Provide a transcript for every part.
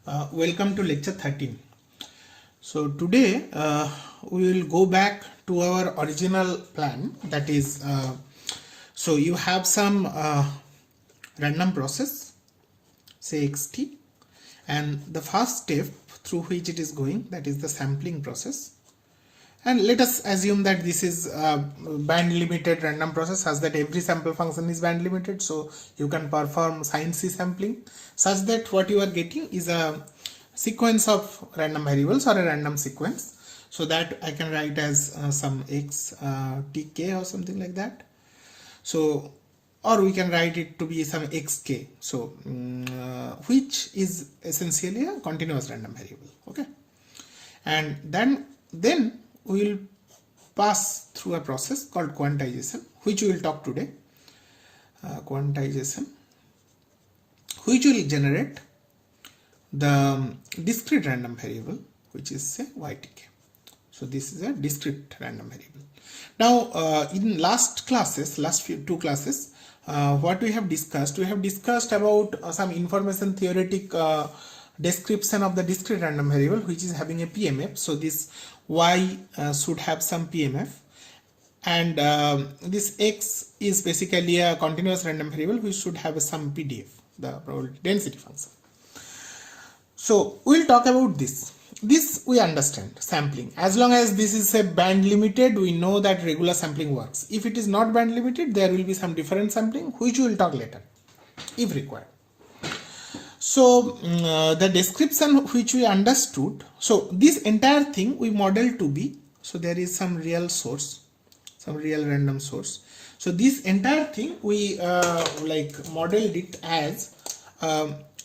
Welcome to lecture 13. So today we will go back to our original plan, that is so you have some random process, say xt, and the first step through which it is going, that is the sampling process. And let us assume that this is a band limited random process such that every sample function is band limited, so you can perform sin C sampling such that what you are getting is a sequence of random variables or a random sequence, so that I can write as some x tk or something like that. So, or we can write it to be some xk, so which is essentially a continuous random variable. Okay, and then we will pass through a process called quantization, which we will talk today. Quantization, which will generate the discrete random variable, which is say ytk. So this is a discrete random variable. Now in last two classes, what we have discussed about some information theoretic description of the discrete random variable, which is having a PMF. So this y should have some PMF, and this x is basically a continuous random variable which should have some PDF, the probability density function. So we will talk about this. This we understand, sampling. As long as this is a band limited, we know that regular sampling works. If it is not band limited, there will be some different sampling, which we will talk later if required. So the description which we understood, so this entire thing we model to be, so there is some real source, some real random source. So this entire thing we modeled it as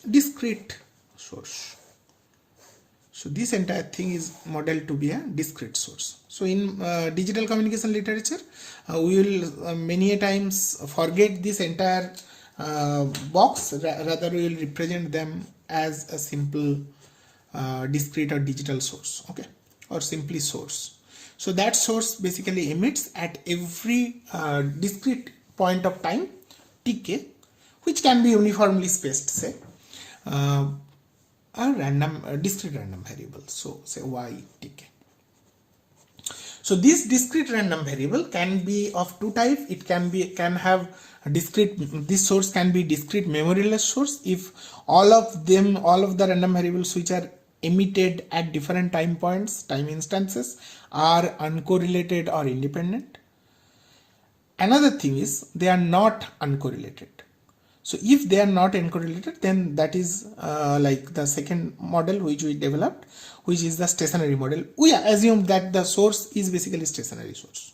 discrete source. So this entire thing is modeled to be a discrete source. So in digital communication literature, we will many a times forget this entire box, rather we will represent them as a simple discrete or digital source, okay, or simply source. So that source basically emits at every discrete point of time tk, which can be uniformly spaced, say a random discrete random variable, so say y tk. So this discrete random variable can be of two types. It can have a discrete, this source can be discrete memoryless source if all of the random variables which are emitted at different time points, time instances, are uncorrelated or independent. Another thing is they are not uncorrelated. So if they are not uncorrelated, then that is like the second model which we developed, which is the stationary model. We assume that the source is basically stationary source.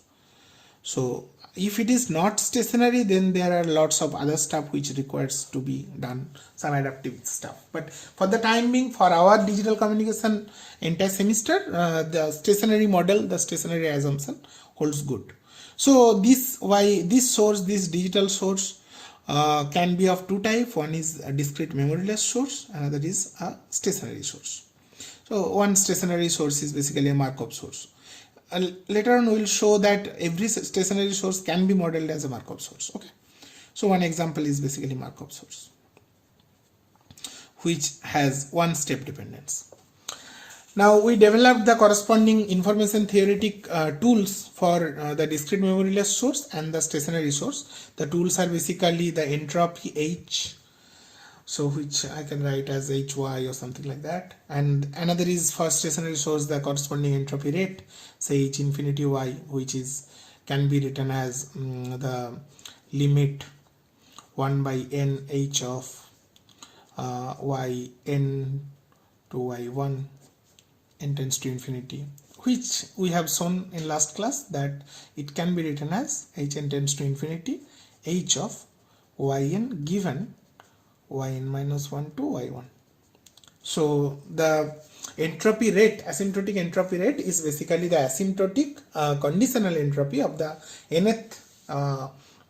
So if it is not stationary, then there are lots of other stuff which requires to be done, some adaptive stuff. But for the time being, for our digital communication entire semester, the stationary model, the stationary assumption holds good. So this source, this digital source, can be of two types. One is a discrete memoryless source, another is a stationary source. So one stationary source is basically a Markov source. Later on we will show that every stationary source can be modeled as a Markov source. Okay, so one example is basically Markov source, which has one step dependence. Now we developed the corresponding information theoretic tools for the discrete memoryless source and the stationary source. The tools are basically the entropy H, so which I can write as HY or something like that, and another is for stationary source the corresponding entropy rate, say H infinity Y, which is can be written as the limit 1 by n H of y n to y1 n tends to infinity, which we have shown in last class that it can be written as Hn tends to infinity H of yn given yn minus 1 to y1. So the entropy rate, asymptotic entropy rate, is basically the asymptotic conditional entropy of the nth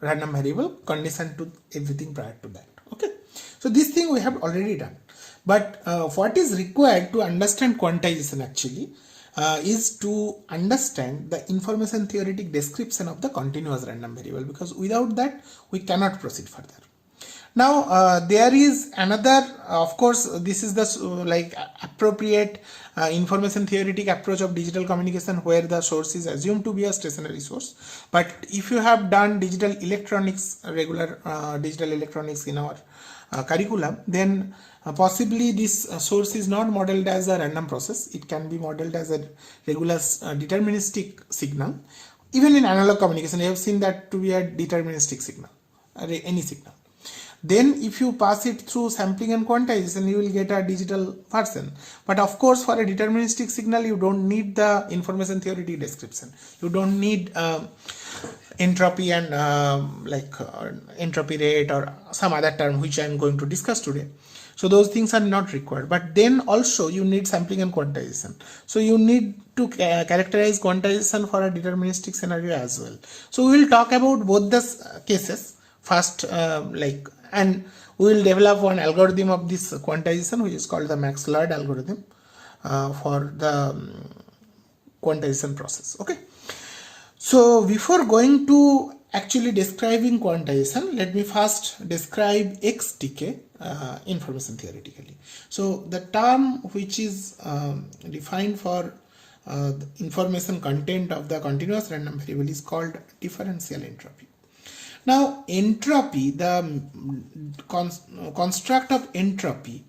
random variable conditioned to everything prior to that. Okay, so this thing we have already done. But what is required to understand quantization actually is to understand the information theoretic description of the continuous random variable, because without that we cannot proceed further. Now there is another, of course this is the like appropriate information theoretic approach of digital communication, where the source is assumed to be a stationary source. But if you have done digital electronics, regular digital electronics in our curriculum, then possibly this source is not modeled as a random process. It can be modeled as a regular deterministic signal. Even in analog communication, you have seen that to be a deterministic signal, any signal. Then if you pass it through sampling and quantization, you will get a digital version. But of course, for a deterministic signal, you don't need the information theoretic description. You don't need entropy and entropy rate or some other term which I am going to discuss today. So those things are not required. But then also you need sampling and quantization. So you need to characterize quantization for a deterministic scenario as well. So we will talk about both the cases first, and we will develop one algorithm of this quantization, which is called the Max-Lord algorithm for the quantization process. Okay. So before going to actually describing quantization, let me first describe X decay information theoretically. So the term which is defined for the information content of the continuous random variable is called differential entropy. Now entropy, the construct of entropy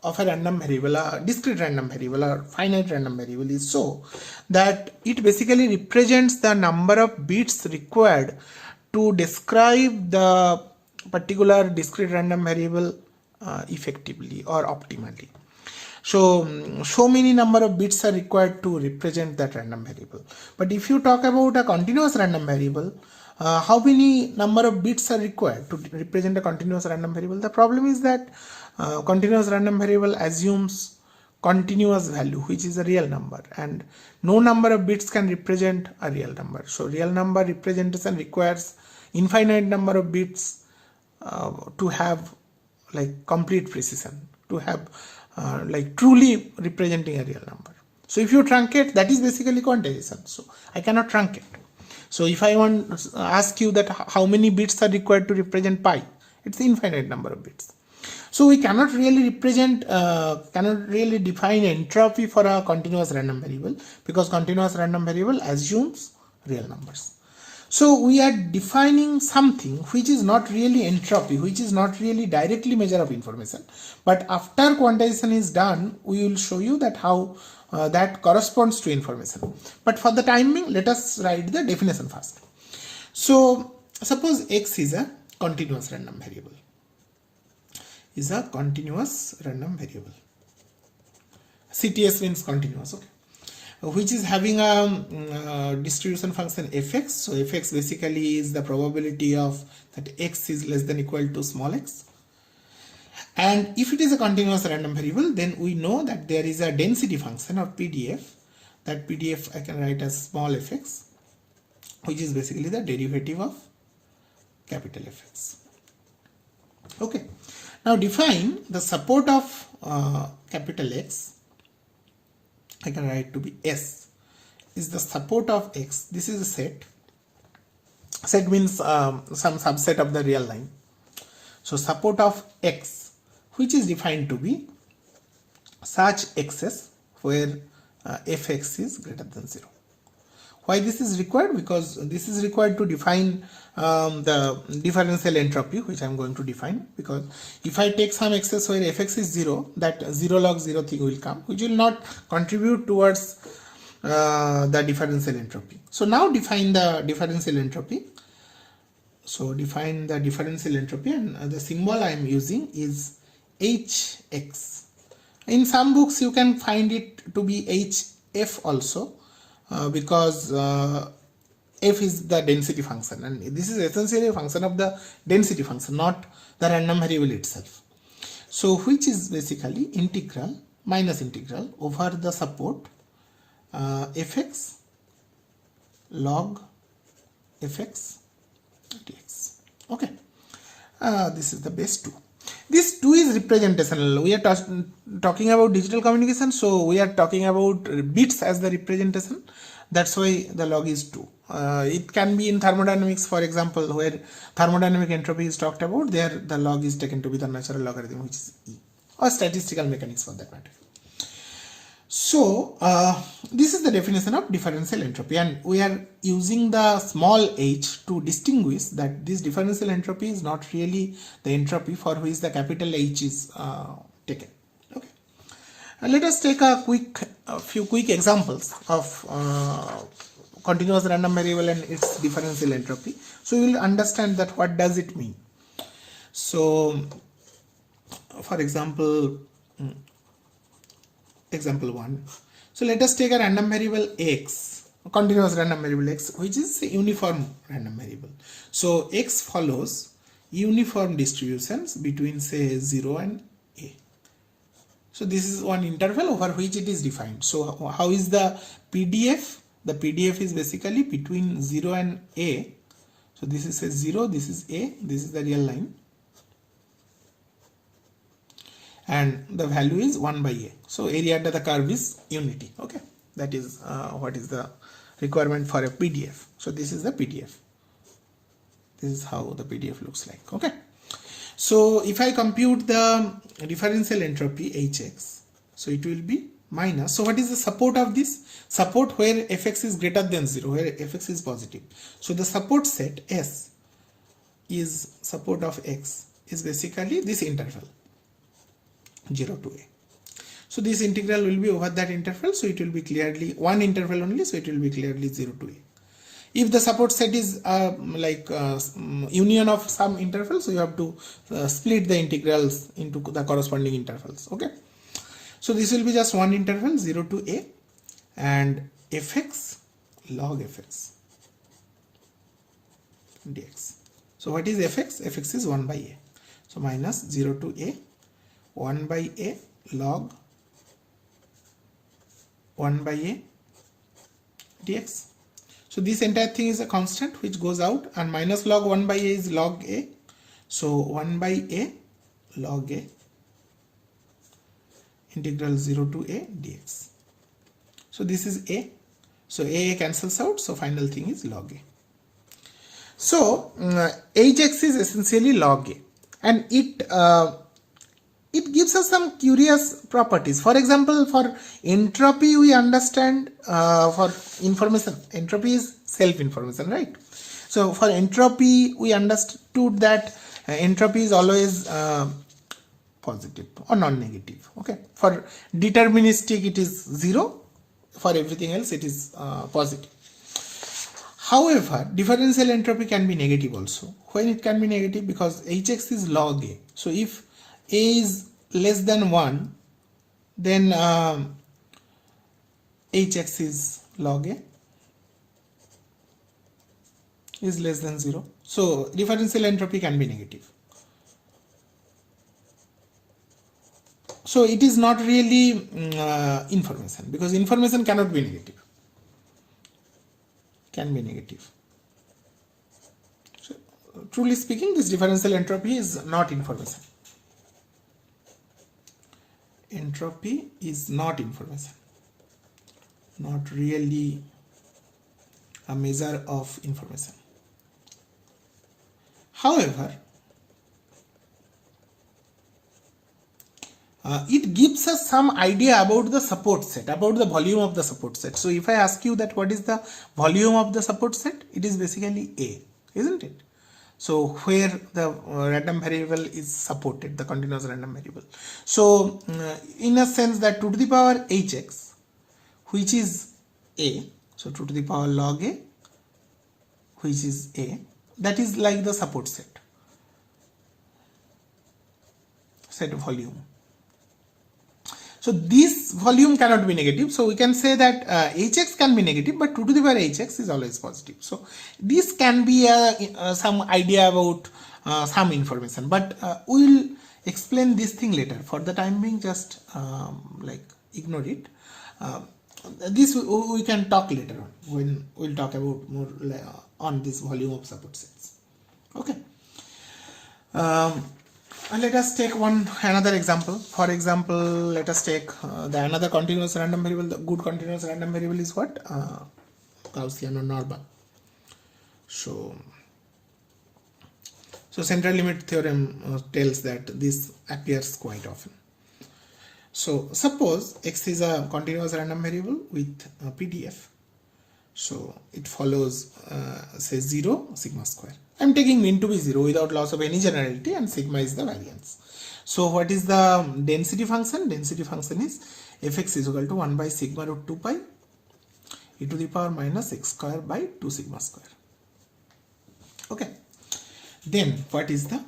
of a random variable, a discrete random variable or finite random variable, is so that it basically represents the number of bits required to describe the particular discrete random variable effectively or optimally. So many number of bits are required to represent that random variable. But if you talk about a continuous random variable, how many number of bits are required to represent a continuous random variable? The problem is that continuous random variable assumes continuous value, which is a real number, and no number of bits can represent a real number. So real number representation requires infinite number of bits to have like complete precision, to have like truly representing a real number. So if you truncate, that is basically quantization. So I cannot truncate. So if I want to ask you that how many bits are required to represent pi, it's the infinite number of bits. So we cannot really represent, cannot really define entropy for a continuous random variable, because continuous random variable assumes real numbers. So we are defining something which is not really entropy, which is not really directly measure of information. But after quantization is done, we will show you that how that corresponds to information. But for the time being, let us write the definition first. So suppose X is a continuous random variable. Is a continuous random variable. CTS means continuous, okay, which is having a distribution function fx. So fx basically is the probability of that x is less than equal to small x. And if it is a continuous random variable, then we know that there is a density function of PDF. That PDF I can write as small fx, which is basically the derivative of capital Fx. Okay. Now define the support of capital X. I can write to be S is the support of X. This is a set. Set means some subset of the real line. So support of X, which is defined to be such x's where fx is greater than 0. Why this is required? Because this is required to define the differential entropy, which I am going to define. Because if I take some x's where fx is 0, that 0 log 0 thing will come, which will not contribute towards the differential entropy. So now define the differential entropy. So define the differential entropy, and the symbol I am using is hx. In some books you can find it to be hf also. Because f is the density function, and this is essentially a function of the density function, not the random variable itself. So which is basically integral minus integral over the support fx log fx dx. Okay, this is the base 2. This 2 is representational. We are talking about digital communication, so we are talking about bits as the representation. That's why the log is 2. It can be in thermodynamics, for example, where thermodynamic entropy is talked about. There the log is taken to be the natural logarithm, which is E, or statistical mechanics for that matter. So this is the definition of differential entropy, and we are using the small h to distinguish that this differential entropy is not really the entropy for which the capital H is taken. Okay, and let us take a few quick examples of continuous random variable and its differential entropy, so you will understand that what does it mean. So for example, example 1, so let us take a random variable x, a continuous random variable x, which is a uniform random variable. So x follows uniform distributions between say 0 and a. So this is one interval over which it is defined. So how is the PDF? The PDF is basically between 0 and a. So this is a 0, this is a, this is the real line, and the value is 1 by a. So area under the curve is unity. Okay, that is what is the requirement for a PDF. So this is the PDF. This is how the PDF looks like. Okay, so if I compute the differential entropy Hx, so it will be minus. So what is the support of this? Support where fx is greater than 0, where fx is positive. So the support set S is support of x is basically this interval 0 to a. So this integral will be over that interval, so it will be clearly one interval only, so it will be clearly 0 to a. If the support set is union of some intervals, so you have to split the integrals into the corresponding intervals. Okay, so this will be just one interval 0 to a, and fx log fx dx. So what is fx? Fx is 1 by a, so minus 0 to a 1 by a log 1 by a dx. So this entire thing is a constant which goes out, and minus log 1 by a is log a. So 1 by a log a integral 0 to a dx. So this is a. So a cancels out. So final thing is log a. So hx is essentially log a, and it gives us some curious properties. For example, for entropy we understand, for information, entropy is self-information, right? So for entropy we understood that entropy is always positive or non-negative. Okay, for deterministic it is 0, for everything else it is positive. However, differential entropy can be negative also. When it can be negative? Because hx is log a. So if a is less than 1, then hx is log a is less than 0. So differential entropy can be negative. So it is not really information, because information cannot be negative, can be negative. So truly speaking, this differential entropy is not information. Entropy is not information, not really a measure of information. However, it gives us some idea about the support set, about the volume of the support set. So if I ask you that what is the volume of the support set, it is basically A, isn't it? So where the random variable is supported, the continuous random variable. So in a sense that 2 to the power hx, which is a, so 2 to the power log a, which is a, that is like the support set volume. So this volume cannot be negative, so we can say that hx can be negative, but 2 to the power hx is always positive. So this can be some idea about some information, but we will explain this thing later. For the time being, just ignore it. This we can talk later on when we'll talk about more on this volume of support sets. Okay. And let us take another example. For example, let us take the another continuous random variable. The good continuous random variable is what? Gaussian or normal. So central limit theorem tells that this appears quite often. So suppose x is a continuous random variable with PDF. So it follows say 0 sigma square. I'm taking mean to be 0 without loss of any generality, and sigma is the variance. So what is the density function? Density function is fx is equal to 1 by sigma root 2 pi e to the power minus x square by 2 sigma square. Okay. Then what is the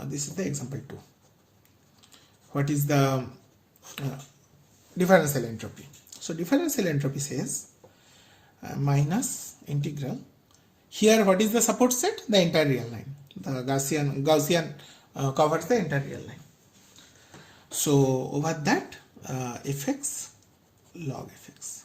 this is the example 2. What is the differential entropy? So differential entropy says minus integral. Here what is the support set? The entire real line. The Gaussian covers the entire real line. So over that fx log fx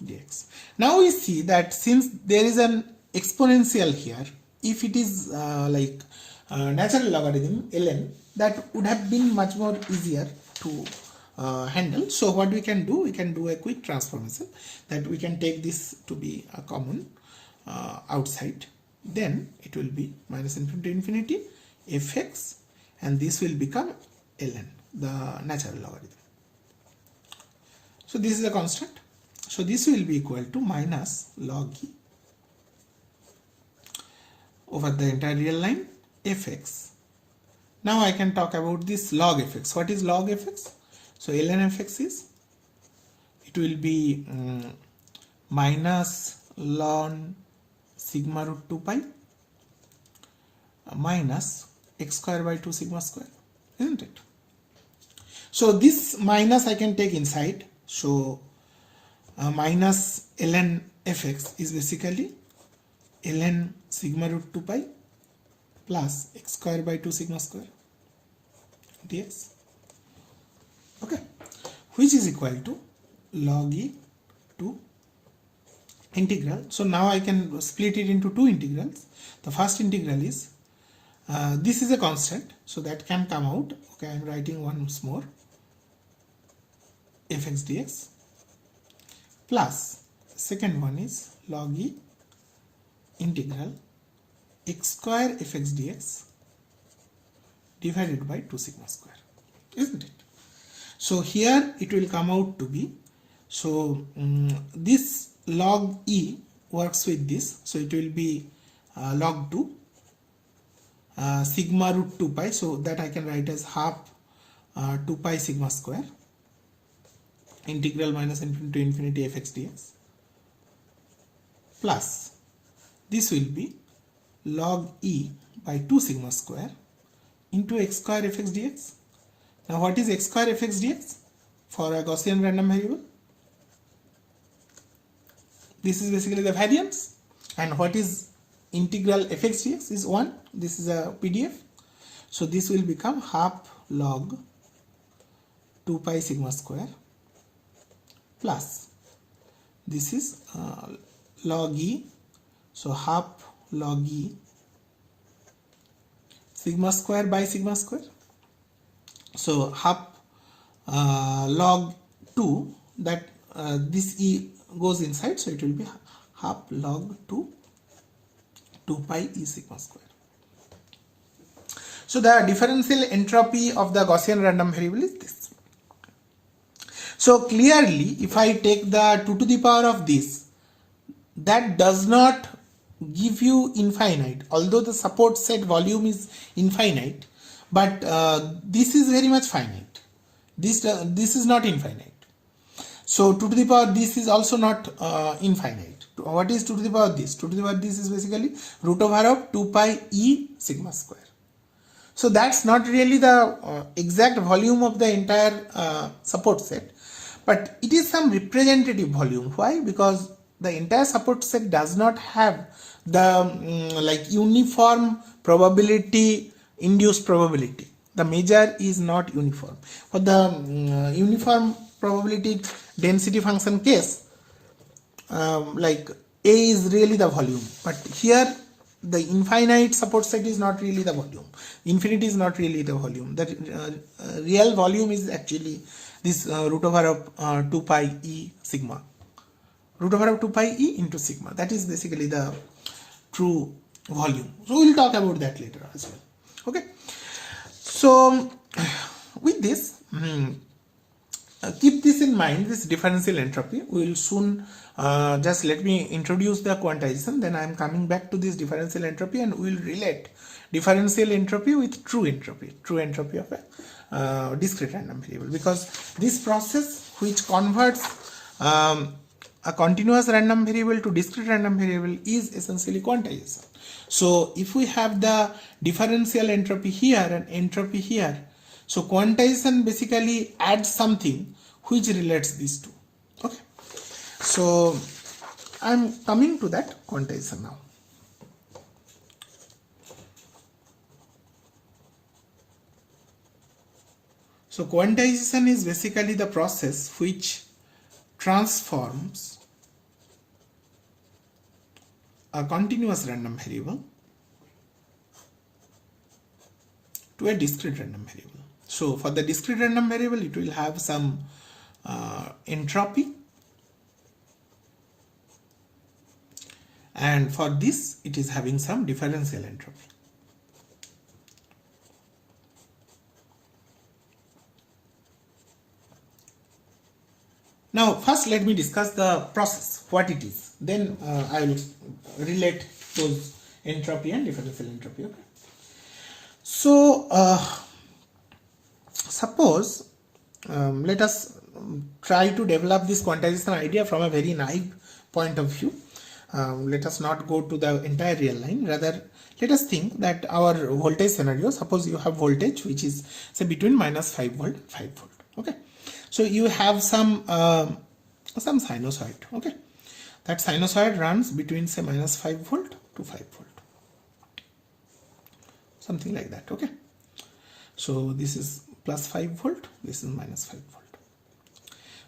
dx. Now we see that since there is an exponential here, if it is like natural logarithm ln, that would have been much more easier to handle. So what we can do a quick transformation, that we can take this to be a common outside, then it will be minus infinity to infinity fx, and this will become ln, the natural logarithm. So this is a constant. So this will be equal to minus log e over the entire real line fx. Now I can talk about this log fx. What is log fx? So ln fx is, it will be minus ln sigma root 2 pi minus x square by 2 sigma square, isn't it? So this minus I can take inside. So minus ln fx is basically ln sigma root 2 pi plus x square by 2 sigma square dx. Okay, which is equal to log e to integral. So now I can split it into two integrals. The first integral is this is a constant, so that can come out. Okay, I am writing once more fx dx, plus second one is log e integral x square fx dx divided by 2 sigma square, isn't it? So here it will come out to be, so this log e works with this, so it will be log 2 sigma root 2 pi, so that I can write as half 2 pi sigma square integral minus infinity to infinity fx dx, plus this will be log e by 2 sigma square into x square fx dx. Now what is x square fx dx for a Gaussian random variable? This is basically the variance. And what is integral fx dx is 1. This is a PDF. So this will become half log 2 pi sigma square plus this is log e, so half log e sigma square by sigma square, so half log 2, that this e goes inside, so it will be half log 2 pi e sigma square. So the differential entropy of the Gaussian random variable is this. So clearly, if I take the 2 to the power of this, that does not give you infinite, although the support set volume is infinite, but this is very much finite. This is not infinite. So 2 to the power this is also not infinite. What is 2 to the power this? 2 to the power this is basically root over of 2 pi e sigma square. So that's not really the exact volume of the entire support set, but it is some representative volume. Why? Because the entire support set does not have the like uniform probability, induced probability. The measure is not uniform. For the uniform probability density function case, like A is really the volume, but here the infinite support set is not really the volume. Infinity is not really the volume. The real volume is actually this root over of 2 pi e sigma root over of 2 pi e into sigma. That is basically the true volume. So we'll talk about that later as well. Okay. So with this, keep this in mind, this differential entropy. We will soon just let me introduce the quantization, then I am coming back to this differential entropy and we will relate differential entropy with true entropy of a discrete random variable, because this process which converts a continuous random variable to discrete random variable is essentially quantization. So if we have the differential entropy here and entropy here, so quantization basically adds something which relates these two. Okay, so I'm coming to that quantization now. So quantization is basically the process which transforms a continuous random variable to a discrete random variable. So for the discrete random variable, it will have some entropy, and for this it is having some differential entropy. Now first let me discuss the process, what it is, then I will relate those entropy and differential entropy. Okay. So suppose let us try to develop this quantization idea from a very naive point of view. Let us not go to the entire real line, rather let us think that our voltage scenario, suppose you have voltage which is say between minus 5 volt and 5 volt. Okay, so you have some sinusoid. Okay, that sinusoid runs between say minus 5 volt to 5 volt, something like that. Okay, so this is plus 5 volt, this is minus 5 volt.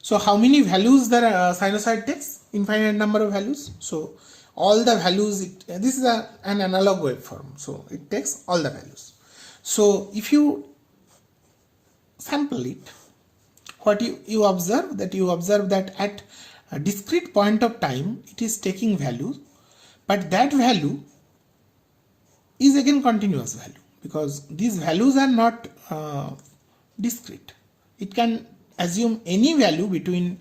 So how many values the sinusoid takes? Infinite number of values. So all the values, this is an analog waveform, so it takes all the values. So if you sample it, what you observe that at a discrete point of time it is taking value, but that value is again continuous value, because these values are not discrete. It can assume any value between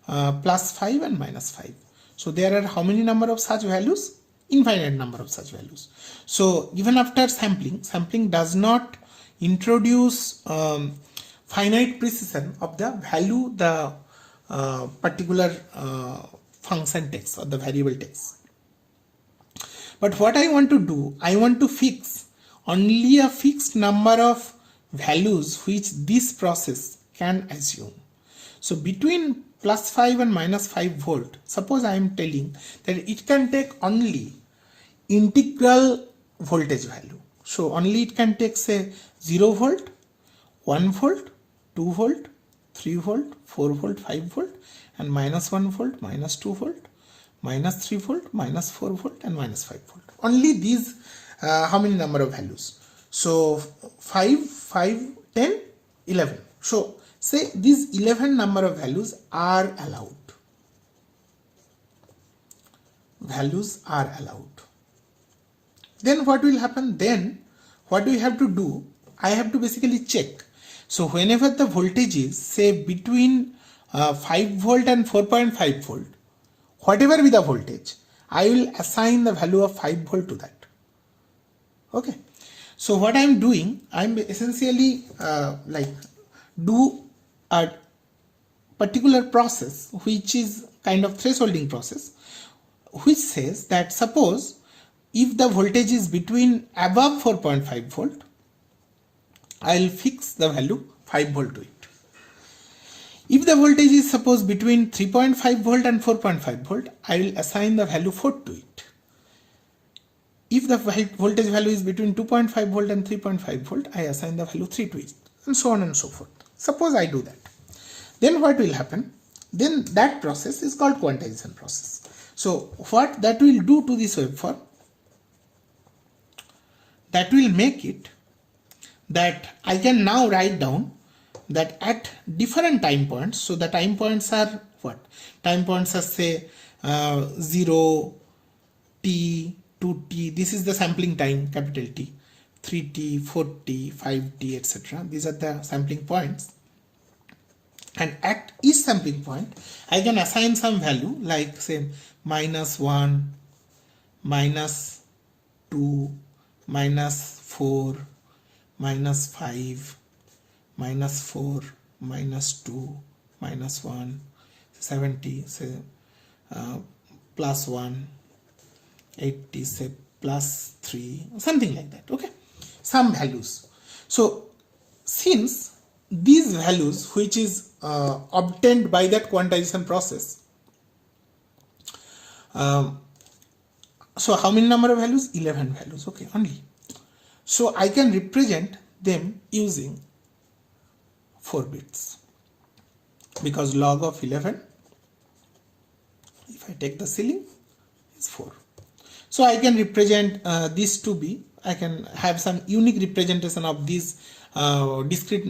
plus 5 and minus 5. So there are how many number of such values? Infinite number of such values. So even after sampling does not introduce finite precision of the value the particular function takes or the variable takes. But what I want to do, I want to fix only a fixed number of values which this process can assume. So between plus 5 and minus 5 volt, suppose I am telling that it can take only integral voltage value. So only it can take say 0 volt, 1 volt, 2 volt, 3 volt, 4 volt, 5 volt, and minus 1 volt, minus 2 volt, minus 3 volt, minus 4 volt, and minus 5 volt. Only these how many number of values? So 5, 10, 11. So say these 11 number of values are allowed. Values are allowed. Then what will happen? Then what do we have to do? I have to basically check. So whenever the voltage is say between 5 volt and 4.5 volt, whatever be the voltage, I will assign the value of 5 volt to that. Okay. So what I am doing, I am essentially do a particular process which is kind of thresholding process, which says that suppose if the voltage is between above 4.5 volt, I will fix the value 5 volt to it. If the voltage is suppose between 3.5 volt and 4.5 volt, I will assign the value 4 to it. If the voltage value is between 2.5 volt and 3.5 volt, I assign the value 3 to it, and so on and so forth. Suppose I do that. Then what will happen? Then that process is called quantization process. So what that will do to this waveform? That will make it that I can now write down that at different time points, so the time points are what? Time points are say 0, t, 2t, this is the sampling time, capital T, 3t, 4t, 5t, etc. These are the sampling points. And at each sampling point, I can assign some value like say -1, -2, -4, -5, -4, -2, -1, 70, say +1, 80, say +3, something like that. Okay, some values. So since these values which is obtained by that quantization process, so how many number of values? 11 values. Okay, only. So I can represent them using 4 bits, because log of 11, if I take the ceiling, is 4. So I can represent this to be, I can have some unique representation of these discrete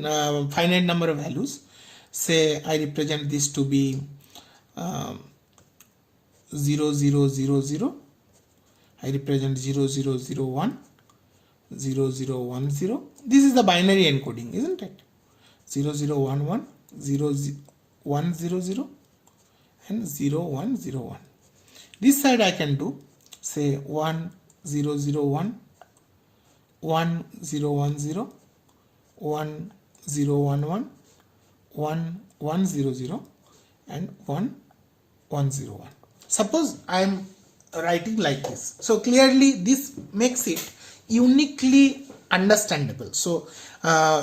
finite number of values. Say I represent this to be 0, 0, 0, 0. I represent 0, 0, 0, 1, 0, 0, 1, 0. This is the binary encoding, isn't it? 0, 0, 1, 1, 0, 1, 0, 0, and 0, 1, 0, 1. This side I can do, say 1, 0, 0, 1, 1, 0, 1, 0, 1, 0, 1, 1, 1, 1, 0, 0, and 1, 1, 0, 1. Suppose I am writing like this. So clearly this makes it uniquely understandable. So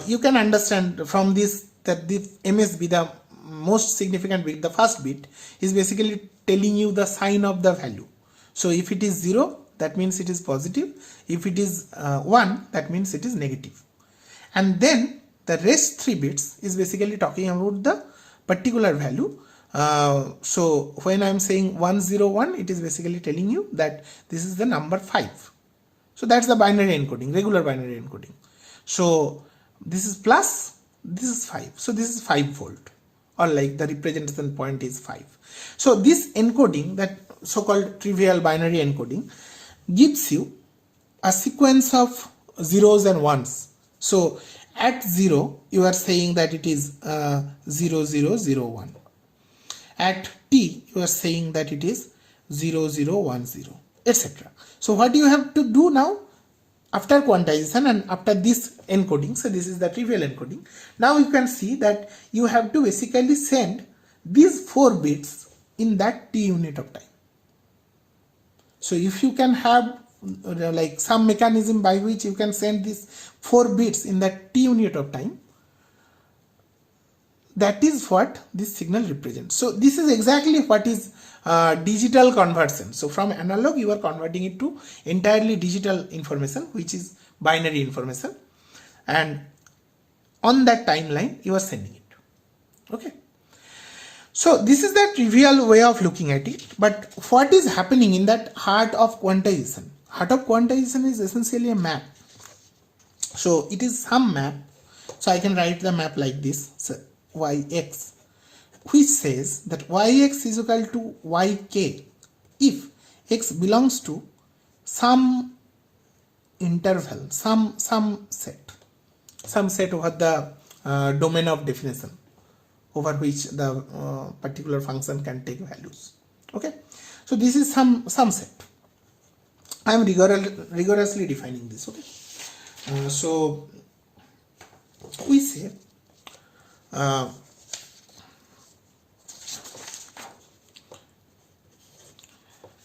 you can understand from this that the MSB, the most significant bit, the first bit, is basically telling you the sign of the value. So if it is 0, that means it is positive. If it is 1, that means it is negative. And then the rest 3 bits is basically talking about the particular value. So when I am saying 101, it is basically telling you that this is the number 5. So that's the binary encoding, regular binary encoding. So this is plus, this is 5. So this is 5-fold, or like the representation point is 5. So this encoding, that so-called trivial binary encoding, gives you a sequence of zeros and ones. So at 0, you are saying that it is 0, 0, 0, 1. At t, you are saying that it is 0, 0, 1, 0, etc. So what you have to do now, after quantization and after this encoding, so this is the trivial encoding, now you can see that you have to basically send these 4 bits in that t unit of time. So if you can have like some mechanism by which you can send these 4 bits in that t unit of time, that is what this signal represents. So this is exactly what is digital conversion. So from analog, you are converting it to entirely digital information, which is binary information, and on that timeline you are sending it. Okay. So this is the trivial way of looking at it. But what is happening in that heart of quantization? Heart of quantization is essentially a map. So it is some map. So I can write the map like this. So yx, which says that yx is equal to yk if x belongs to some interval, some set over the domain of definition over which the particular function can take values. Okay, so this is some set. I am rigorously defining this. Okay, so we say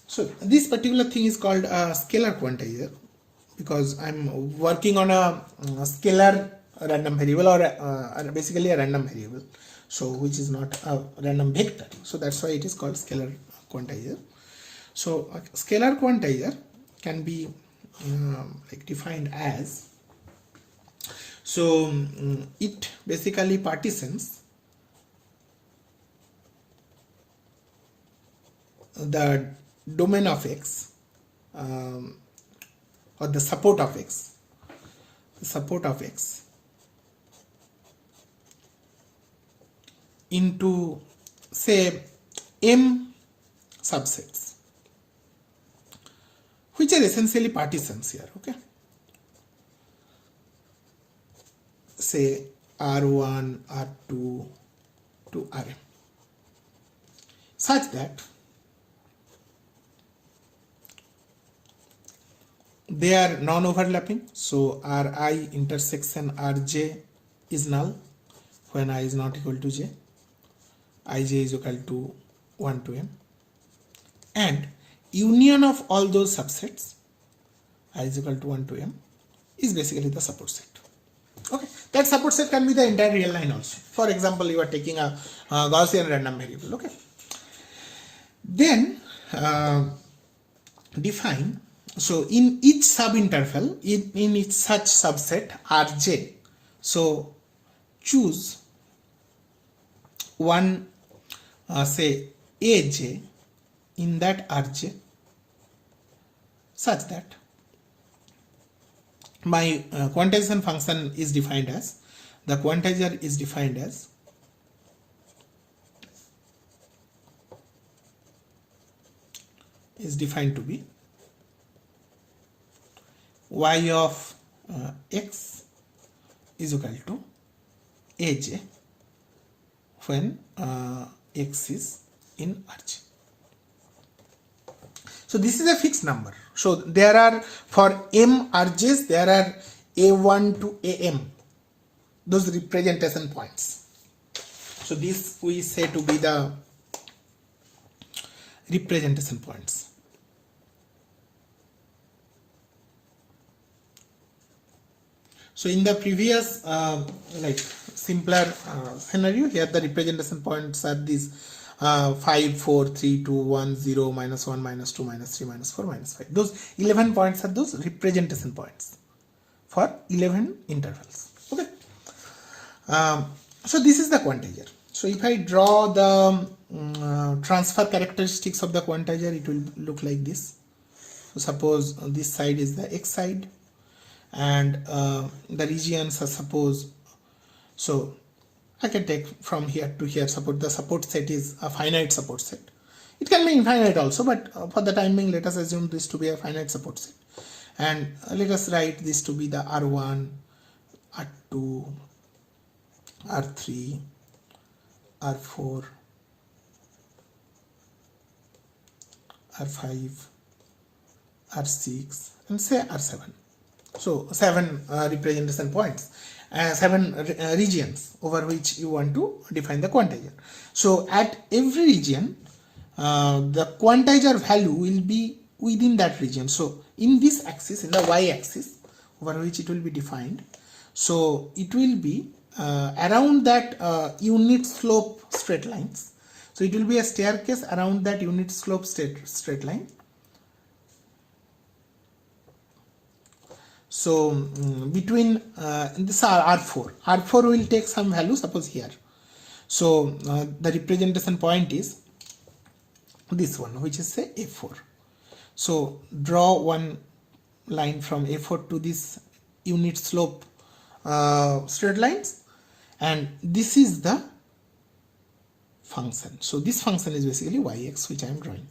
so this particular thing is called a scalar quantizer, because I'm working on a scalar random variable, or basically a random variable, so which is not a random vector. So that's why it is called scalar quantizer. So a scalar quantizer can be like defined as, so it basically partitions the domain of x, or the support of x, into say m subsets which are essentially partitions here, okay? Say R1, R2 to Rm, such that they are non-overlapping. So Ri intersection Rj is null when I is not equal to j, Ij is equal to 1 to m, and union of all those subsets I is equal to 1 to m is basically the support set. Okay, that support set can be the entire real line also. For example, you are taking a Gaussian random variable. Okay, then define. So in each subinterval, in each such subset Rj, so choose one say Aj in that Rj such that my quantization function is defined as, the quantizer is defined as to be y of x is equal to Aj when x is in Rj. So this is a fixed number. So there are, for m Rj's, there are a1 to am, those representation points. So this we say to be the representation points. So in the previous like simpler scenario, here the representation points are these 5, 4, 3, 2, 1, 0, minus 1, minus 2, minus 3, minus 4, minus 5. Those 11 points are those representation points for 11 intervals. Okay. So this is the quantizer. So if I draw the transfer characteristics of the quantizer, it will look like this. So suppose this side is the x side, and the regions are, suppose, so I can take from here to here. Suppose the support set is a finite support set. It can be infinite also, but for the time being, let us assume this to be a finite support set, and let us write this to be the R1, R2, R3, R4, R5, R6, and say R7. So 7 representation points, 7 regions over which you want to define the quantizer. So at every region, the quantizer value will be within that region. So in this axis, in the y-axis over which it will be defined, so it will be around that unit slope straight lines. So it will be a staircase around that unit slope straight line. So between this R4 will take some value, suppose here. So the representation point is this one, which is say A4. So draw one line from A4 to this unit slope straight lines, and this is the function. So this function is basically yx, which I am drawing.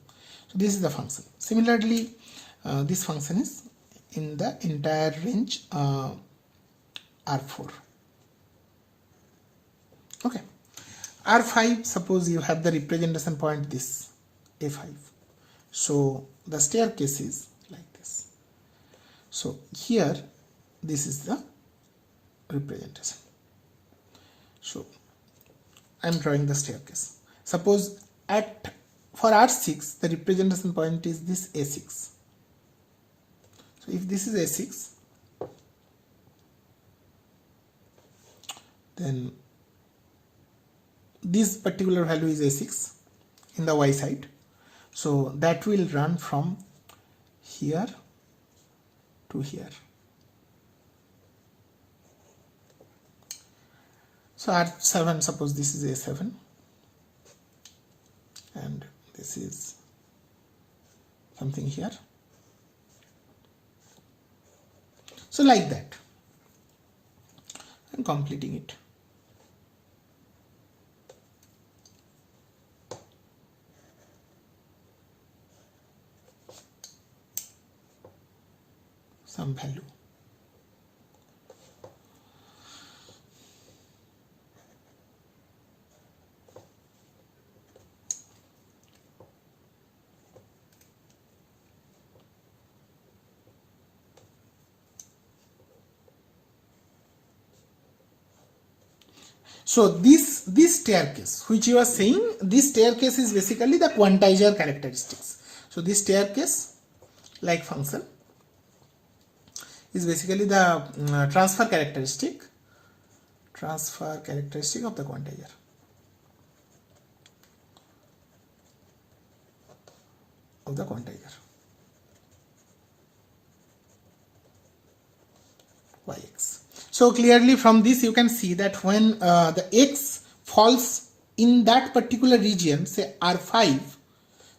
So this is the function. Similarly, this function is in the entire range R4. Okay, R5, suppose you have the representation point this A5. So the staircase is like this. So here this is the representation. So I am drawing the staircase. Suppose for R6 the representation point is this A6. So if this is A6, then this particular value is A6 in the y side. So that will run from here to here. So R7, suppose this is A7 and this is something here. So like that, I'm completing it. So this staircase which you are saying, this staircase is basically the quantizer characteristics. So this staircase like function is basically the transfer characteristic of the quantizer. Yx. So clearly from this you can see that when the x falls in that particular region, say R5,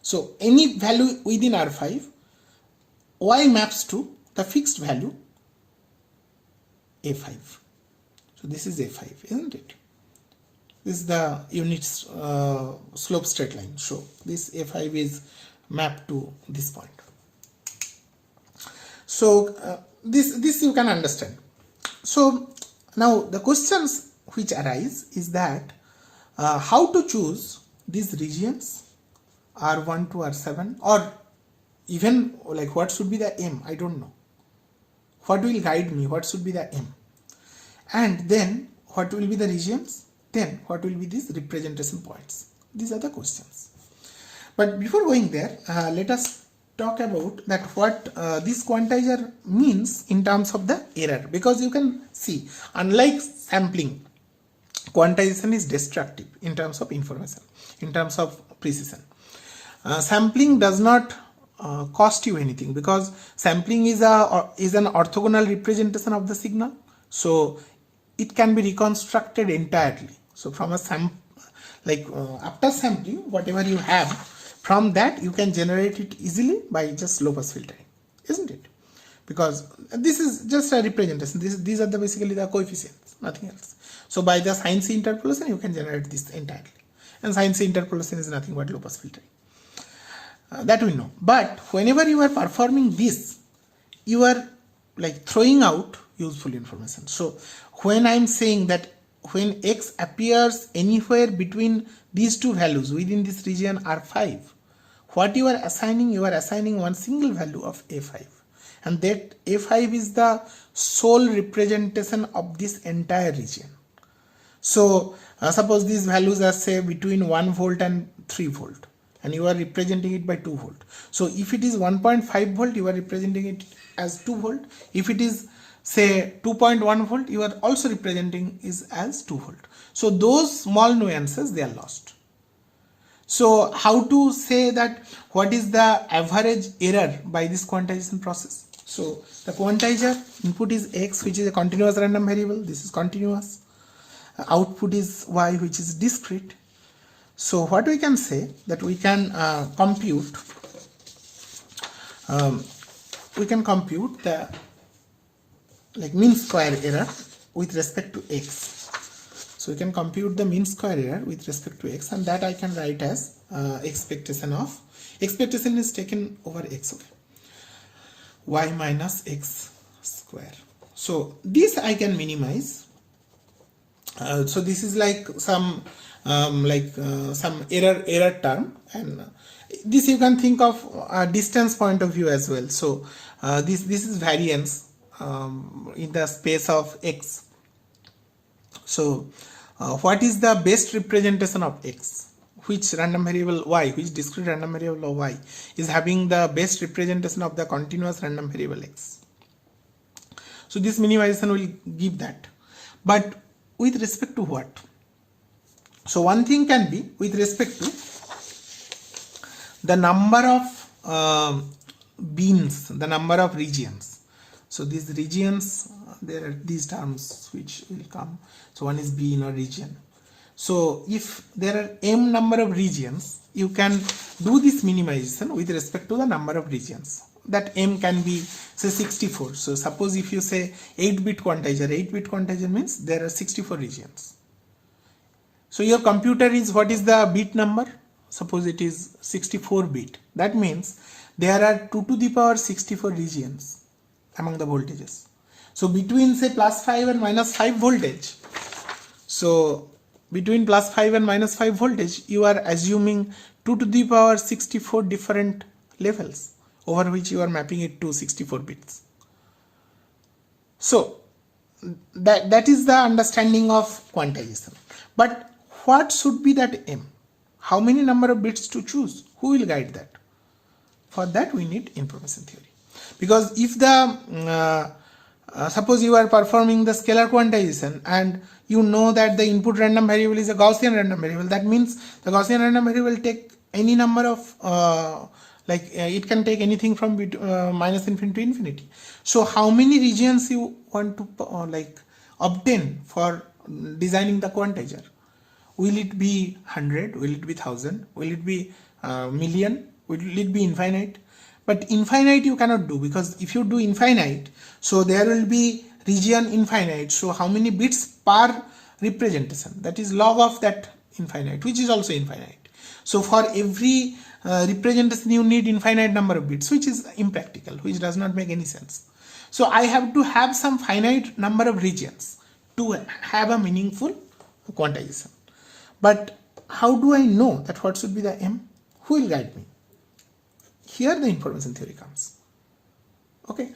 so any value within R5, y maps to the fixed value A5. So this is A5, isn't it? This is the unit slope straight line. So this A5 is mapped to this point. So this you can understand. So now the questions which arise is that how to choose these regions R1 to R7, or even like what should be the M, I don't know. What will guide me, what should be the M, and then what will be the regions, then what will be these representation points. These are the questions. But before going there, let us talk about that what this quantizer means in terms of the error, because you can see, unlike sampling, quantization is destructive in terms of information, in terms of precision. Sampling does not cost you anything, because sampling is an orthogonal representation of the signal, so it can be reconstructed entirely. So from a after sampling, whatever you have, from that you can generate it easily by just low pass filtering, isn't it? Because this is just a representation. These are basically the coefficients, nothing else. So by the sin C interpolation you can generate this entirely, and sin C interpolation is nothing but low pass filtering. That we know. But whenever you are performing this, you are like throwing out useful information. So when I am saying that when x appears anywhere between these two values within this region R5, what you are assigning one single value of A5, and that A5 is the sole representation of this entire region. So suppose these values are say between 1 volt and 3 volt, and you are representing it by 2 volt. So if it is 1.5 volt, you are representing it as 2 volt. If it is say 2.1 volt, you are also representing is as 2 volt. So those small nuances, they are lost. So how to say that what is the average error by this quantization process? So the quantizer input is x, which is a continuous random variable. This is continuous. Output is y, which is discrete. So what we can say that we can compute the mean square error with respect to x. So we can compute the mean square error with respect to x, and that I can write as expectation is taken over x, okay, y minus x square. So this I can minimize. So this is like some error term, and this you can think of a distance point of view as well. So this is variance in the space of x. So what is the best representation of x? Which random variable y, which discrete random variable y is having the best representation of the continuous random variable x? So this minimization will give that. But with respect to what? So one thing can be with respect to the number of beans, the number of regions. So these regions, there are these terms which will come. So one is bean or region. So if there are m number of regions, you can do this minimization with respect to the number of regions. That m can be say 64. So suppose if you say 8-bit quantizer means there are 64 regions. So your computer is, what is the bit number? Suppose it is 64 bit. That means there are 2 to the power 64 regions among the voltages. So between say plus 5 and minus 5 voltage. So between plus 5 and minus 5 voltage, you are assuming 2 to the power 64 different levels over which you are mapping it to 64 bits. So that is the understanding of quantization. But what should be that m? How many number of bits to choose? Who will guide that? For that we need information theory. Because if the suppose you are performing the scalar quantization and you know that the input random variable is a Gaussian random variable, that means the Gaussian random variable will take any number of it can take anything from minus infinity to infinity. So how many regions you want to obtain for designing the quantizer? Will it be 100? Will it be 1000? Will it be million? Will it be infinite? But infinite you cannot do, because if you do infinite, so there will be region infinite. So how many bits per representation? That is log of that infinite, which is also infinite. So for every representation you need infinite number of bits, which is impractical, which does not make any sense. So I have to have some finite number of regions to have a meaningful quantization. But how do I know that what should be the m? Who will guide me? Here the information theory comes. Okay,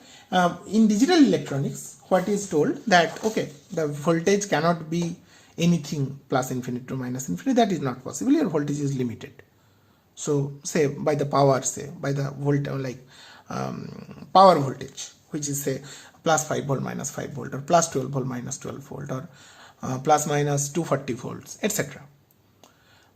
in digital electronics, what is told that okay, the voltage cannot be anything plus infinity to minus infinity. That is not possible. Your voltage is limited. So say by the power, say by the power voltage, which is say plus 5 volt minus 5 volt, or plus 12 volt minus 12 volt, or plus minus 240 volts, etc.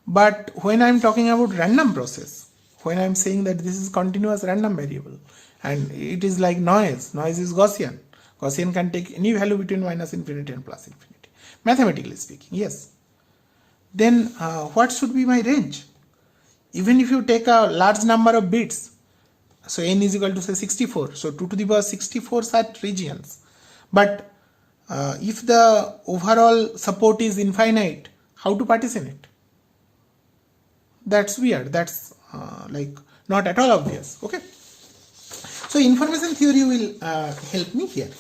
But when I am talking about random process, when I am saying that this is continuous random variable and it is like noise is Gaussian. Gaussian can take any value between minus infinity and plus infinity, mathematically speaking, yes. Then what should be my range? Even if you take a large number of bits, so n is equal to say 64, so 2 to the power 64 such regions. But if the overall support is infinite, how to partition it? That's weird. That's not at all obvious. Okay. So information theory will help me here.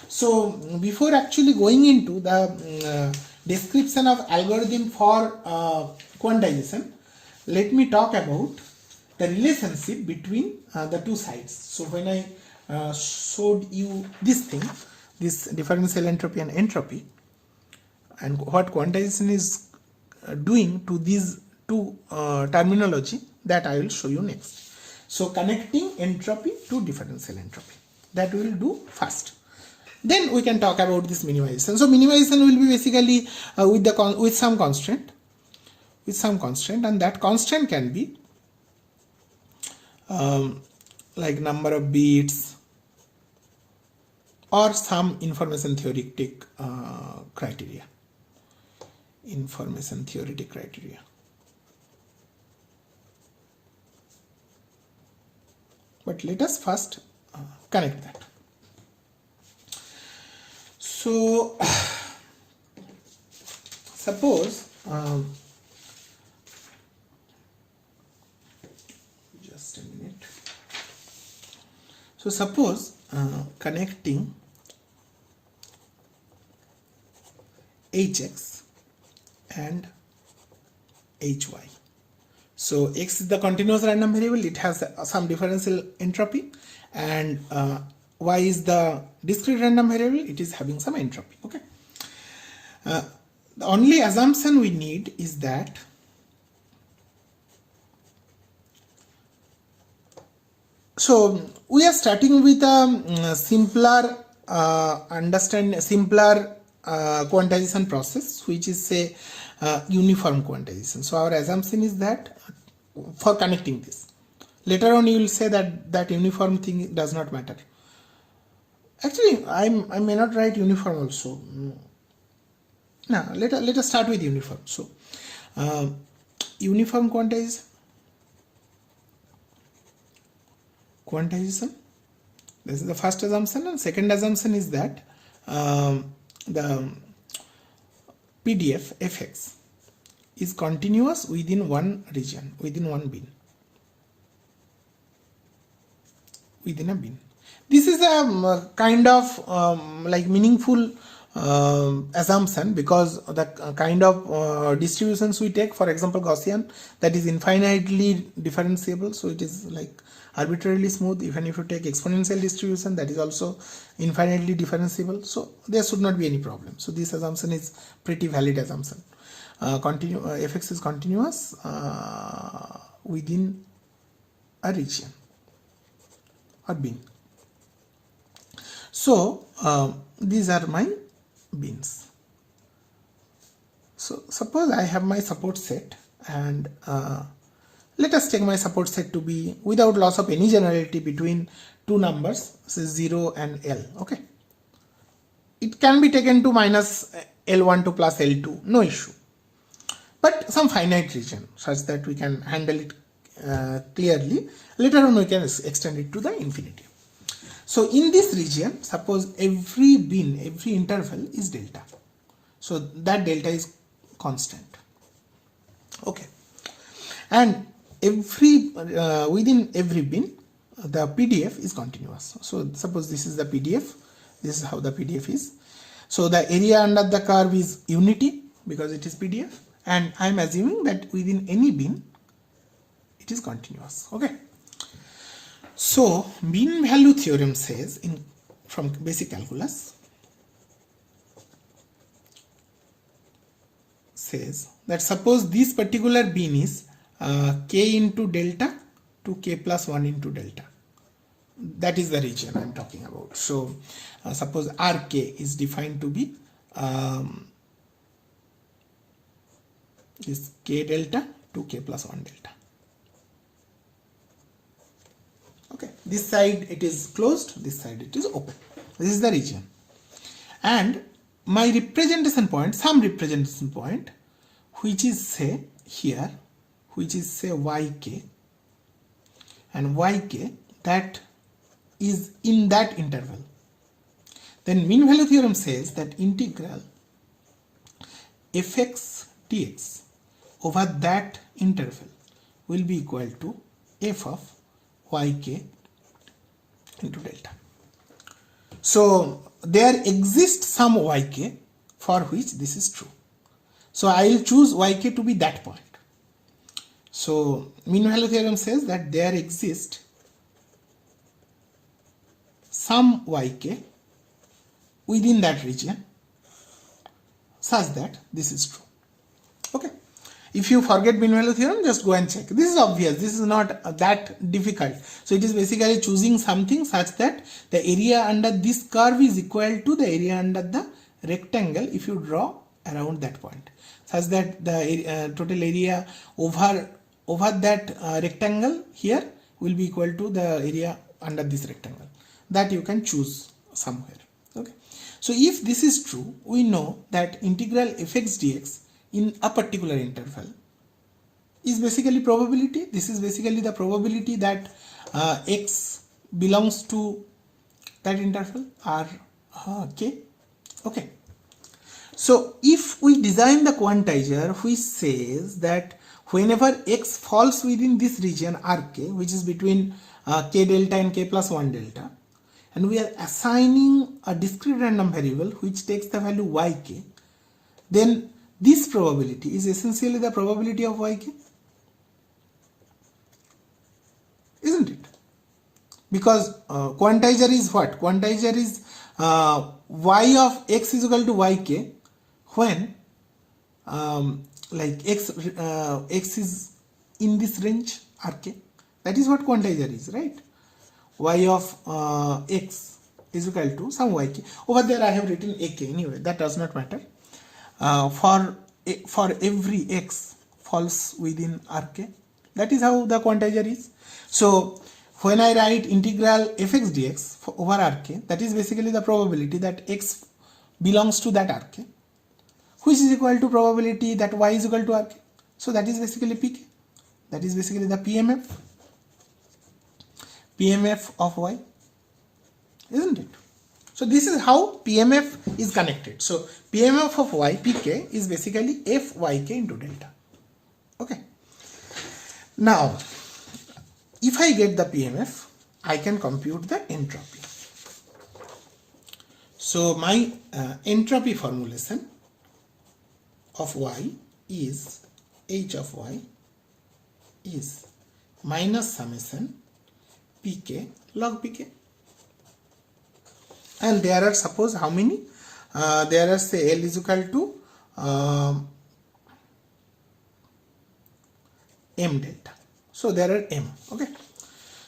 So before actually going into the description of algorithm for quantization, let me talk about the relationship between the two sides. So when I showed you this thing, this differential entropy and entropy, and what quantization is doing to these two terminology, that I will show you next. So connecting entropy to differential entropy, that we will do first. Then we can talk about this minimization. So minimization will be basically with some constraint, and that constant can be like number of bits or some information theoretic criteria. Information theoretic criteria. But let us first connect that. So suppose just a minute. So suppose connecting hx and hy. So x is the continuous random variable, it has some differential entropy, and y is the discrete random variable, it is having some entropy. Okay. The only assumption we need is that so we are starting with a simpler quantization process, which is say uniform quantization. So our assumption is that for connecting this, later on you will say that uniform thing does not matter. Actually, I may not write uniform also. Now let us start with uniform. So uniform quantization. This is the first assumption, and second assumption is that the PDF fx is continuous within one region, within one bin, within a bin. This is a kind of meaningful assumption, because the kind of distributions we take, for example Gaussian, that is infinitely differentiable, so it is like arbitrarily smooth. Even if you take exponential distribution, that is also infinitely differentiable, so there should not be any problem. So this assumption is pretty valid assumption. Fx is continuous within a region or bin. So these are my bins. So suppose I have my support set, and let us take my support set to be without loss of any generality between two numbers, say 0 and L. Okay, it can be taken to minus L1 to plus L2, no issue, but some finite region such that we can handle it clearly. Later on we can extend it to the infinity. So in this region, suppose every bin, every interval is delta, so that delta is constant. Okay, and every within every bin the PDF is continuous. So suppose this is the PDF, this is how the PDF is. So the area under the curve is unity because it is PDF, and I am assuming that within any bin it is continuous. Okay, so mean value theorem says from basic calculus says that suppose this particular bin is k into delta to k plus 1 into delta. That is the region I am talking about. So suppose Rk is defined to be this k delta to k plus 1 delta. Okay, this side it is closed, this side it is open. This is the region, and my representation point, some representation point, which is say here, which is say yk, and yk that is in that interval. Then mean value theorem says that integral fx dx over that interval will be equal to f of yk into delta. So there exists some yk for which this is true. So I will choose yk to be that point. So mean value theorem says that there exists some yk within that region such that this is true. Okay, if you forget mean value theorem, just go and check. This is obvious, this is not that difficult. So it is basically choosing something such that the area under this curve is equal to the area under the rectangle if you draw around that point, such that the total area over that rectangle here will be equal to the area under this rectangle. That you can choose somewhere. Okay, so if this is true, we know that integral fx dx in a particular interval is basically probability. This is basically the probability that x belongs to that interval r k. Okay, so if we design the quantizer which says that whenever x falls within this region Rk, which is between k delta and k plus 1 delta, and we are assigning a discrete random variable which takes the value yk, then this probability is essentially the probability of yk, isn't it? Because quantizer is what? Quantizer is y of x is equal to yk when like x is in this range Rk. That is what quantizer is, right? Y of x is equal to some yk. Over there I have written ak, anyway that does not matter. For every x falls within Rk, that is how the quantizer is. So when I write integral fx dx over Rk, that is basically the probability that x belongs to that Rk, which is equal to probability that y is equal to Rk. So that is basically pk, that is basically the PMF of y, isn't it? So this is how PMF is connected. So PMF of y, pk, is basically fyk into delta. Okay, now if I get the PMF, I can compute the entropy. So my entropy formulation of y is h of y is minus summation pk log pk. And there are, suppose, how many? There are, say, L is equal to m delta. So there are m. Okay.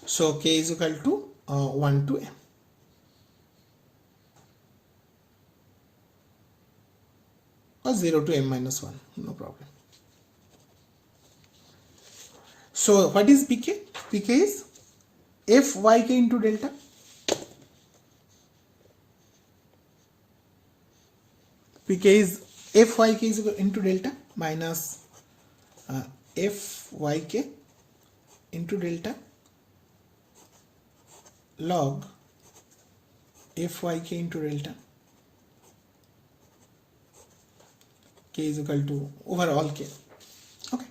So k is equal to 1 to m. Or 0 to m minus 1. No problem. So what is pk? Pk is fyk into delta. Pk is fyk is equal into delta minus fyk into delta log fyk into delta k is equal to over all k. Okay,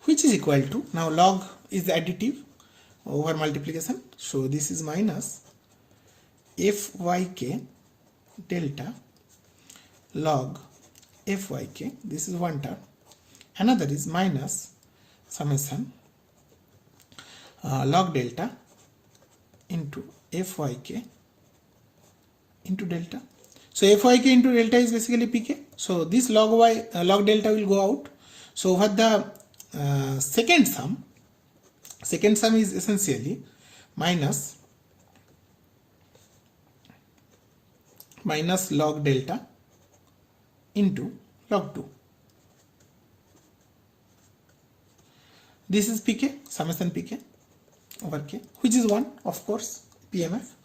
which is equal to, now log is additive over multiplication, so this is minus fyk delta log fyk, this is one term, another is minus summation log delta into fyk into delta. So fyk into delta is basically pk. So this log log delta will go out. So what the second sum is essentially minus log delta into log 2. This is pk, summation pk over k, which is 1, of course, PMF,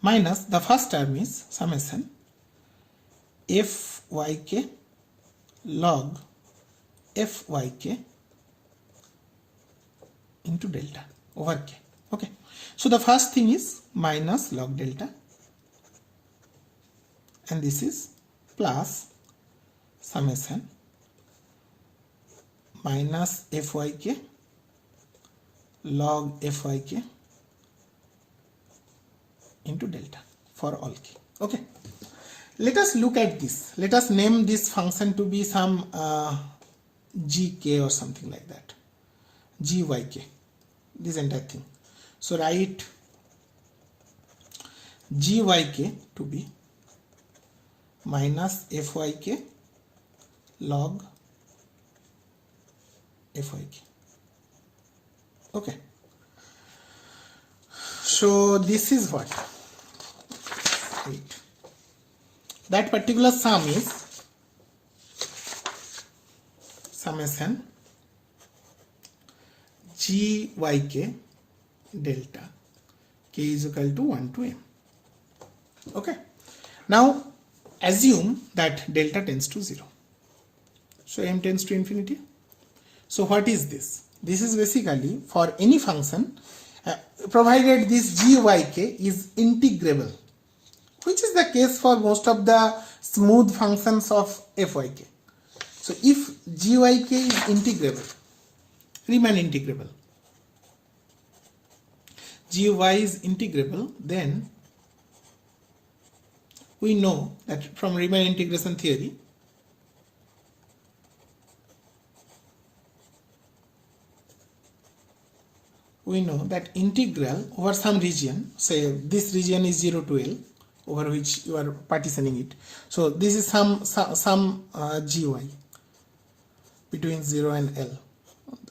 minus the first term is summation fyk log fyk into delta over k. Okay, so the first thing is minus log delta, and this is plus summation minus fyk log fyk into delta for all k. Okay, let us look at this. Let us name this function to be some gk or something like that, gyk, this entire thing. So write gyk to be minus fyk log fyk. Okay, so this is what, wait, that particular sum is summation gyk delta k is equal to 1 to m. Okay, now assume that delta tends to 0, so m tends to infinity. So what is this? This is basically for any function provided this gyk is integrable, which is the case for most of the smooth functions of fyk. So if gyk is integrable, Riemann integrable, gy is integrable, then we know that from Riemann integration theory, we know that integral over some region, say this region is 0 to L, over which you are partitioning it. So this is some gy between 0 and L,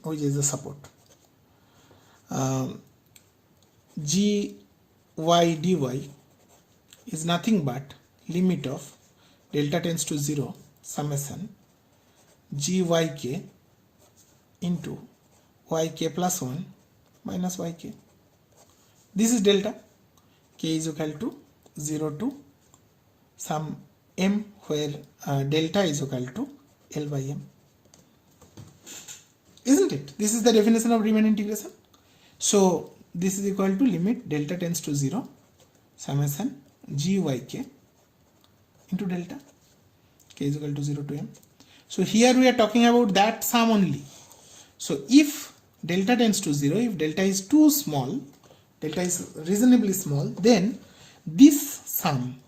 which is the support. Gy dy is nothing but limit of delta tends to 0 summation gyk into yk plus 1 minus yk. This is delta, k is equal to 0 to some m where delta is equal to L by m. Isn't it? This is the definition of Riemann integration. So this is equal to limit delta tends to 0 summation gyk into delta k is equal to 0 to m. So here we are talking about that sum only. So if delta tends to 0, if delta is too small, delta is reasonably small, then this sum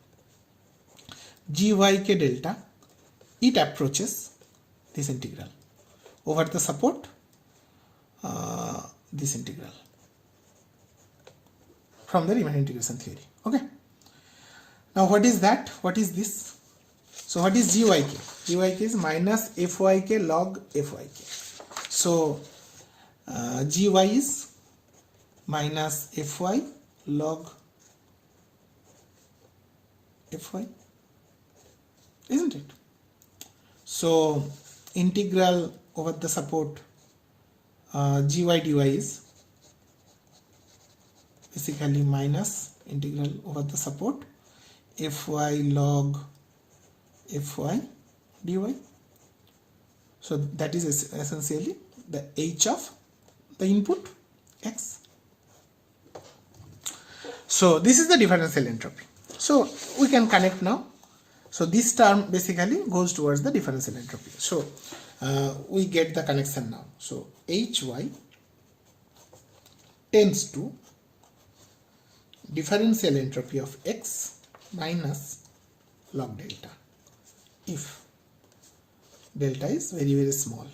gyk delta, it approaches this integral over the support, this integral. from the Riemann integration theory. Okay. Now what is that? What is this? So what is gyk? Gyk is minus fyk log fyk. So gy is minus fy log fy, isn't it? So integral over the support gy dy is basically minus integral over the support fy log fy dy. So that is essentially the h of the input x. So this is the differential entropy. So we can connect now. So this term basically goes towards the differential entropy. So we get the connection now. So hy tends to differential entropy of x minus log delta if delta is very, very small.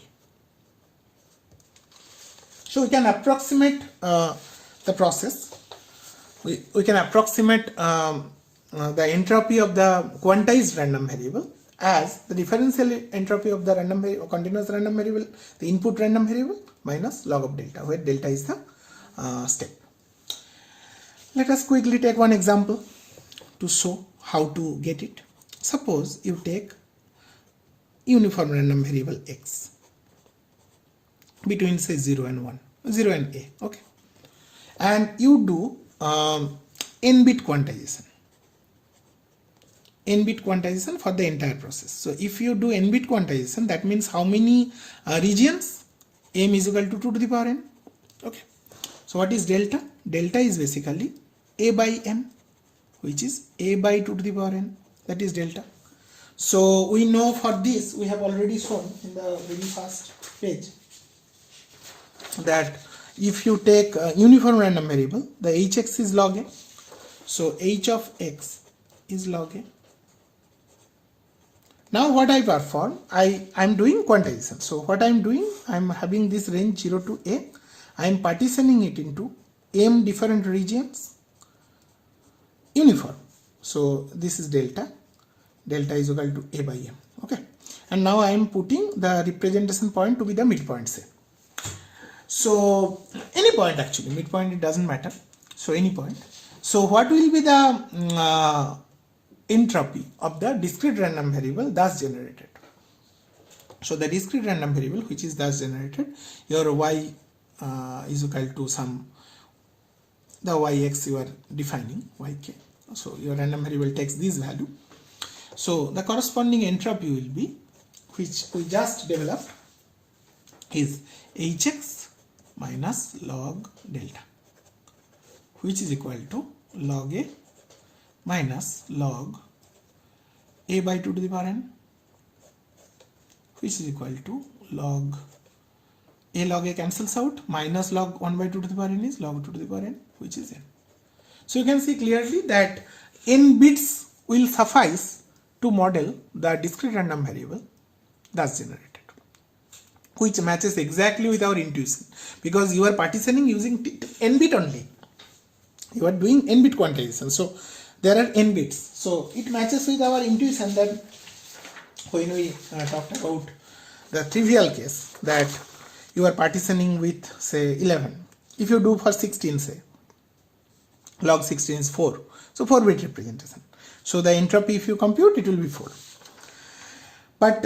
So we can approximate the process. We can approximate the entropy of the quantized random variable as the differential entropy of the random variable, continuous random variable, the input random variable minus log of delta, where delta is the step. Let us quickly take one example to show how to get it. Suppose you take uniform random variable x between say 0 and 1, 0 and a, okay, and you do n-bit quantization. N-bit quantization for the entire process. So if you do n-bit quantization, that means how many regions? M is equal to 2 to the power n. Okay. So what is delta? Delta is basically a by m, which is a by 2 to the power n. That is delta. So we know for this, we have already shown in the very first page that if you take a uniform random variable, the hx is log a. So h of x is log a. Now what I perform, I am doing quantization. So what I am doing, I am having this range 0 to a. I am partitioning it into m different regions uniform. So this is delta. Delta is equal to a by m. Okay. And now I am putting the representation point to be the midpoint, say. So any point actually, midpoint, it doesn't matter. So any point. So what will be the entropy of the discrete random variable thus generated? So the discrete random variable which is thus generated, your y is equal to some, the yx you are defining, yk. So your random variable takes this value. So the corresponding entropy will be, which we just developed, is hx minus log delta, which is equal to log a minus log a by 2 to the power n, which is equal to log a log a cancels out, minus log 1 by 2 to the power n is log 2 to the power n, which is n. So you can see clearly that n bits will suffice to model the discrete random variable thus generated, which matches exactly with our intuition, because you are partitioning using n bit only. You are doing n bit quantization. So there are n bits. So it matches with our intuition that when we talked about the trivial case that you are partitioning with say 11. If you do for 16, say log 16 is 4. So 4-bit representation. So the entropy, if you compute, it will be 4. But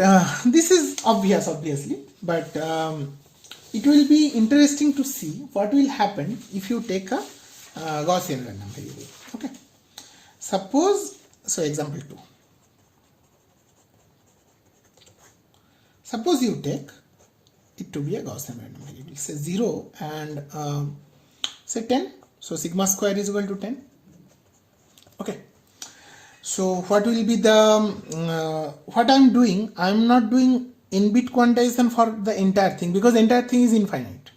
this is obvious, obviously. But it will be interesting to see what will happen if you take a Gaussian random variable. Okay. Suppose, so example 2. Suppose you take it to be a Gaussian random variable, say 0 and say 10. So sigma square is equal to 10. Okay. So what will be the, what I am doing, I am not doing n-bit quantization for the entire thing, because entire thing is infinite.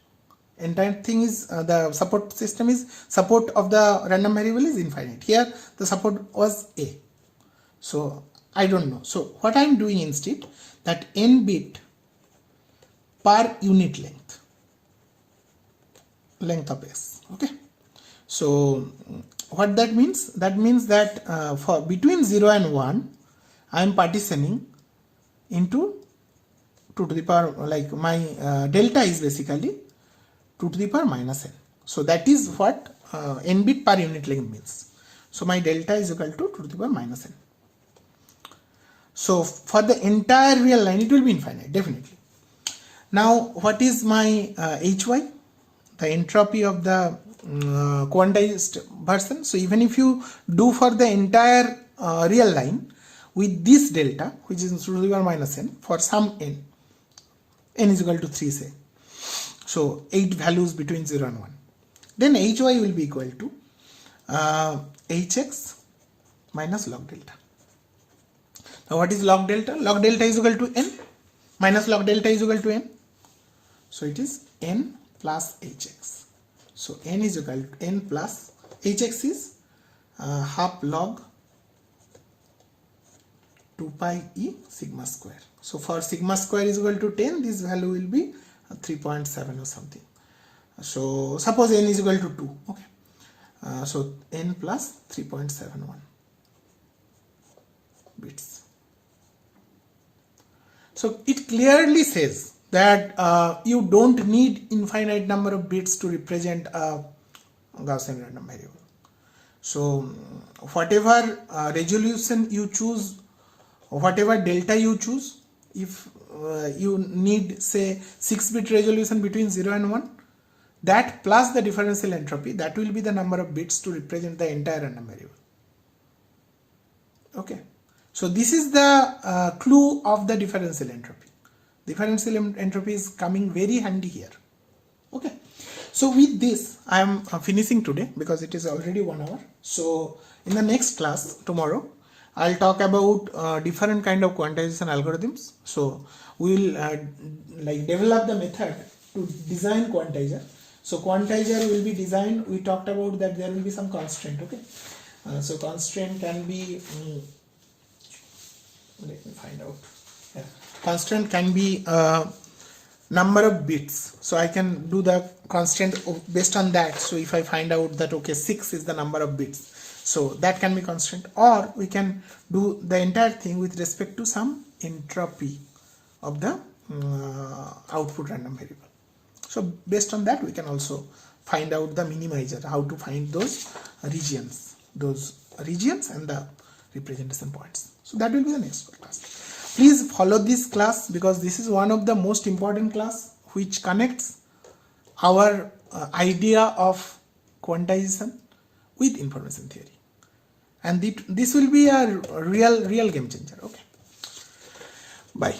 Entire thing is, the support system is, support of the random variable is infinite. Here the support was a. So I don't know. So what I am doing instead, that n-bit per unit length of s. Okay. So what that means? That means that for between 0 and 1, I am partitioning into 2 to the power, like my delta is basically 2 to the power minus n. So that is what n bit per unit length means. So my delta is equal to 2 to the power minus n. So for the entire real line it will be infinite, definitely. Now what is my hy? The entropy of the quantized version. So even if you do for the entire real line with this delta, which is 2 to the power minus n, for some n is equal to 3 say, so 8 values between 0 and 1, then hy will be equal to hx minus log delta. Now what is log delta? Log delta is equal to n minus log delta is equal to n. So it is n plus hx. So n is equal to n plus hx is half log 2 pi e sigma square. So for sigma square is equal to 10, this value will be 3.7 or something. So suppose n is equal to 2. Okay. So n plus 3.71 bits. So it clearly says that you don't need infinite number of bits to represent a Gaussian random variable. So whatever resolution you choose, whatever delta you choose, if you need say 6-bit resolution between 0 and 1, that plus the differential entropy, that will be the number of bits to represent the entire random variable. Okay. So this is the clue of the differential entropy. Differential entropy is coming very handy here. Okay. So with this I am finishing today because it is already 1 hour. So in the next class tomorrow I'll talk about different kind of quantization algorithms. So we will like develop the method to design quantizer. So quantizer will be designed. We talked about that there will be some constraint. Okay. So constraint can be let me find out. Yeah. Constraint can be number of bits. So I can do the constraint based on that. So if I find out that okay 6 is the number of bits, so that can be constraint, or we can do the entire thing with respect to some entropy of the output random variable. So based on that we can also find out the minimizer, how to find those regions and the representation points. So that will be the next class. Please follow this class because this is one of the most important class which connects our idea of quantization with information theory, and this will be a real game changer. Okay, bye.